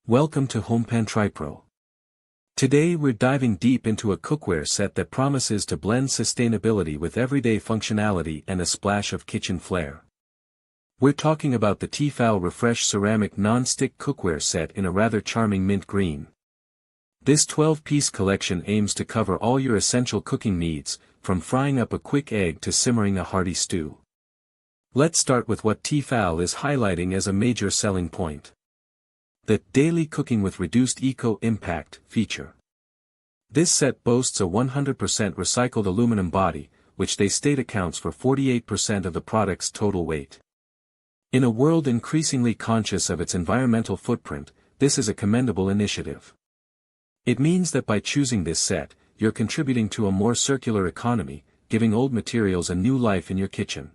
Welcome to HomePan TriPro. Today we're diving deep into a cookware set that promises to blend sustainability with everyday functionality and a splash of kitchen flair. We're talking about the T-Fal Refresh Ceramic Non-Stick Cookware set in a rather charming mint green. This 12-piece collection aims to cover all your essential cooking needs, from frying up a quick egg to simmering a hearty stew. Let's start with what T-Fal is highlighting as a major selling point: the Daily Cooking with Reduced Eco-Impact feature. This set boasts a 100% recycled aluminum body, which they state accounts for 48% of the product's total weight. In a world increasingly conscious of its environmental footprint, this is a commendable initiative. It means that by choosing this set, you're contributing to a more circular economy, giving old materials a new life in your kitchen.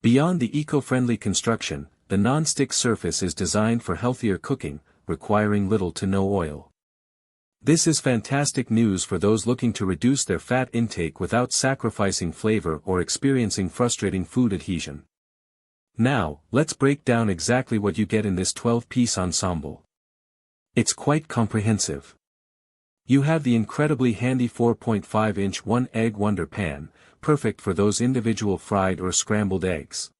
Beyond the eco-friendly construction, the non-stick surface is designed for healthier cooking, requiring little to no oil. This is fantastic news for those looking to reduce their fat intake without sacrificing flavor or experiencing frustrating food adhesion. Now, let's break down exactly what you get in this 12-piece ensemble. It's quite comprehensive. You have the incredibly handy 4.5-inch one-egg wonder pan, perfect for those individual fried or scrambled eggs.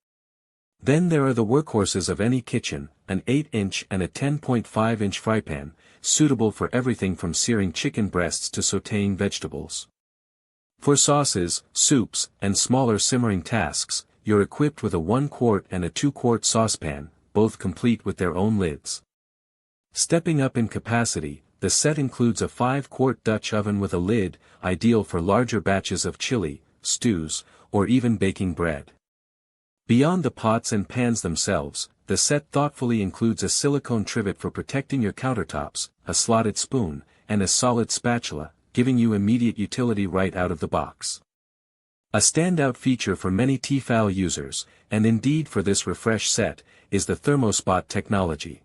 Then there are the workhorses of any kitchen, an 8-inch and a 10.5-inch frypan, suitable for everything from searing chicken breasts to sautéing vegetables. For sauces, soups, and smaller simmering tasks, you're equipped with a 1-quart and a 2-quart saucepan, both complete with their own lids. Stepping up in capacity, the set includes a 5-quart Dutch oven with a lid, ideal for larger batches of chili, stews, or even baking bread. Beyond the pots and pans themselves, the set thoughtfully includes a silicone trivet for protecting your countertops, a slotted spoon, and a solid spatula, giving you immediate utility right out of the box. A standout feature for many T-Fal users, and indeed for this refresh set, is the Thermo-Spot technology.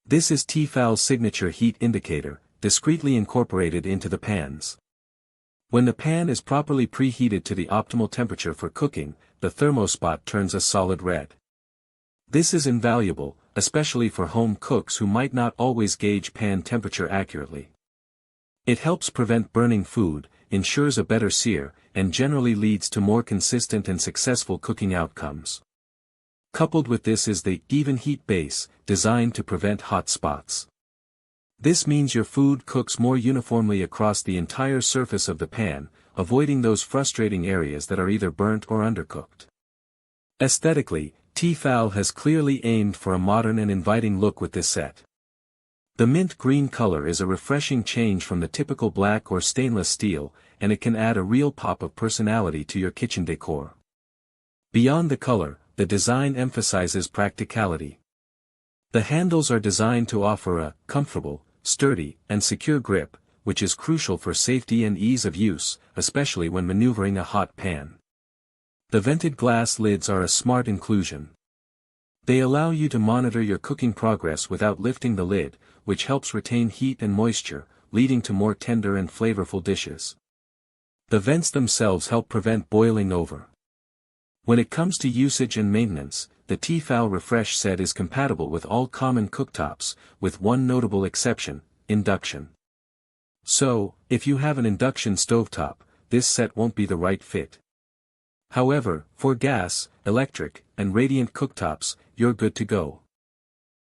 This is T-Fal's signature heat indicator, discreetly incorporated into the pans. When the pan is properly preheated to the optimal temperature for cooking, the Thermo-Spot turns a solid red. This is invaluable, especially for home cooks who might not always gauge pan temperature accurately. It helps prevent burning food, ensures a better sear, and generally leads to more consistent and successful cooking outcomes. Coupled with this is the even heat base, designed to prevent hot spots. This means your food cooks more uniformly across the entire surface of the pan, avoiding those frustrating areas that are either burnt or undercooked. Aesthetically, T-Fal has clearly aimed for a modern and inviting look with this set. The mint green color is a refreshing change from the typical black or stainless steel, and it can add a real pop of personality to your kitchen decor. Beyond the color, the design emphasizes practicality. The handles are designed to offer a comfortable, sturdy, and secure grip, which is crucial for safety and ease of use, especially when maneuvering a hot pan. The vented glass lids are a smart inclusion. They allow you to monitor your cooking progress without lifting the lid, which helps retain heat and moisture, leading to more tender and flavorful dishes. The vents themselves help prevent boiling over. When it comes to usage and maintenance, the T-Fal Refresh set is compatible with all common cooktops, with one notable exception: induction. So, if you have an induction stovetop, this set won't be the right fit. However, for gas, electric, and radiant cooktops, you're good to go.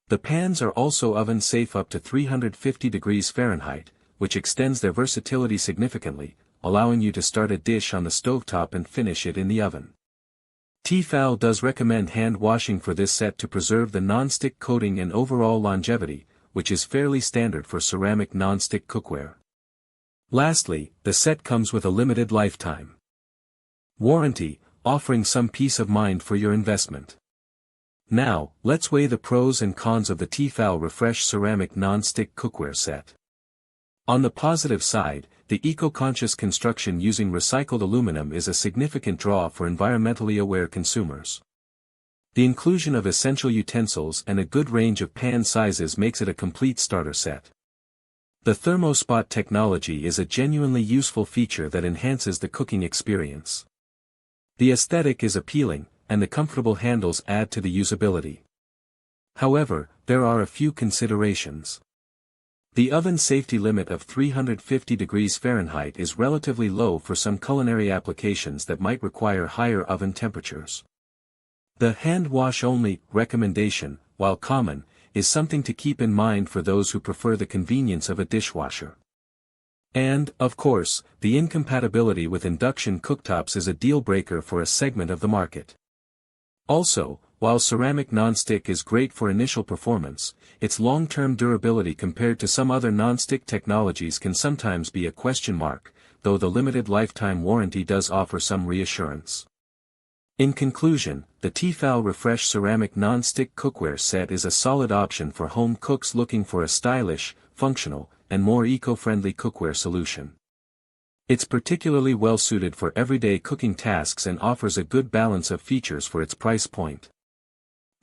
The pans are also oven-safe up to 350 degrees Fahrenheit, which extends their versatility significantly, allowing you to start a dish on the stovetop and finish it in the oven. T-Fal does recommend hand washing for this set to preserve the non-stick coating and overall longevity, which is fairly standard for ceramic non-stick cookware. Lastly, the set comes with a limited lifetime warranty, offering some peace of mind for your investment. Now, let's weigh the pros and cons of the T-Fal Refresh Ceramic Non-Stick Cookware set. On the positive side, the eco-conscious construction using recycled aluminum is a significant draw for environmentally aware consumers. The inclusion of essential utensils and a good range of pan sizes makes it a complete starter set. The Thermo-Spot technology is a genuinely useful feature that enhances the cooking experience. The aesthetic is appealing, and the comfortable handles add to the usability. However, there are a few considerations. The oven safety limit of 350 degrees Fahrenheit is relatively low for some culinary applications that might require higher oven temperatures. The hand wash only recommendation, while common, is something to keep in mind for those who prefer the convenience of a dishwasher. And, of course, the incompatibility with induction cooktops is a deal-breaker for a segment of the market. Also, while ceramic nonstick is great for initial performance, its long-term durability compared to some other nonstick technologies can sometimes be a question mark, though the limited lifetime warranty does offer some reassurance. In conclusion, the T-Fal Refresh Ceramic Non-Stick Cookware Set is a solid option for home cooks looking for a stylish, functional, and more eco-friendly cookware solution. It's particularly well suited for everyday cooking tasks and offers a good balance of features for its price point.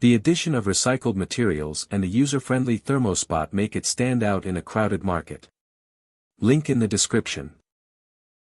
The addition of recycled materials and a user-friendly Thermo-Spot make it stand out in a crowded market. Link in the description.